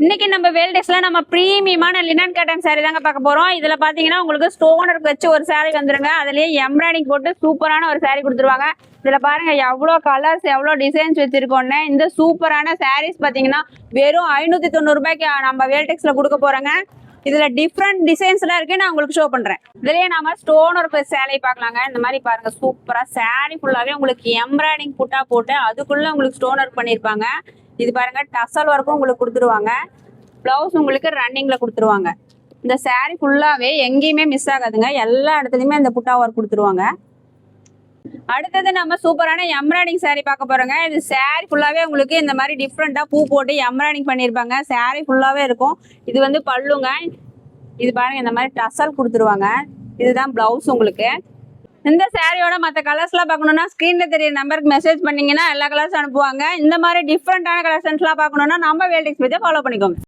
இன்னைக்கு நம்ம வேல்டெக்ஸ்ல நம்ம பிரீமியமான லினன் காட்டன் சாரி தாங்க பார்க்க போறோம். இதுல பாத்தீங்கன்னா உங்களுக்கு ஸ்டோன் ஒர்க் வச்சு ஒரு சாரி வந்துருங்க. அதுலயே எம்ப்ராய்டிங் போட்டு சூப்பரான ஒரு சாரி கொடுத்துருவாங்க. இதுல பாருங்க எவ்வளவு கலர்ஸ் எவ்வளவு டிசைன்ஸ் வச்சிருக்கோன்னு. இந்த சூப்பரான சாரீஸ் பாத்தீங்கன்னா வெறும் 590 ரூபாய்க்கு நம்ம வேல்டெக்ஸ்ல கொடுக்க போறோங்க. இதுல டிஃப்ரெண்ட் டிசைன்ஸ் எல்லாம் இருக்கு, நான் உங்களுக்கு ஷோ பண்றேன். இதுலயே நாம ஸ்டோன் ஒர்க் சேலை பார்க்கலாங்க. இந்த மாதிரி பாருங்க சூப்பரா சாரி ஃபுல்லாவே உங்களுக்கு எம்ப்ராய்டிங் புட்டா போட்டு அதுக்குள்ள உங்களுக்கு ஸ்டோன் ஒர்க் பண்ணிருப்பாங்க. இது பாருங்க டசல் ஒர்க்கும் உங்களுக்கு கொடுத்துருவாங்க. பிளவுஸ் உங்களுக்கு ரன்னிங்ல கொடுத்துருவாங்க. இந்த சாரி ஃபுல்லாவே எங்கேயுமே மிஸ் ஆகாதுங்க. எல்லா இடத்துலயுமே இந்த புட்டா ஒர்க் கொடுத்துருவாங்க. அடுத்தது நம்ம சூப்பரான எம்ப்ராய்டிங் சாரி பார்க்க போறோங்க. இது சாரி ஃபுல்லாவே உங்களுக்கு இந்த மாதிரி டிஃப்ரெண்டா பூ போட்டு எம்ப்ராய்டிங் பண்ணிருப்பாங்க. சாரி ஃபுல்லாவே இருக்கும். இது வந்து பல்லுங்க. இது பாருங்க இந்த மாதிரி டசல் கொடுத்துருவாங்க. இதுதான் பிளவுஸ் உங்களுக்கு. இந்த சாரியோட மற்ற கலர்ஸ் எல்லாம் பார்க்கணும்னா ஸ்கிரீன்ல தெரிய நம்பருக்கு மெசேஜ் பண்ணீங்கன்னா எல்லா கலர்ஸ் அனுப்புவாங்க. இந்த மாதிரி டிஃப்ரெண்டான கலெக்ஷன்ஸ் எல்லாம் பார்க்கணும்னா நம்ம வேல்டெக்ஸ் பேஜை ஃபாலோ பண்ணிக்கோங்க.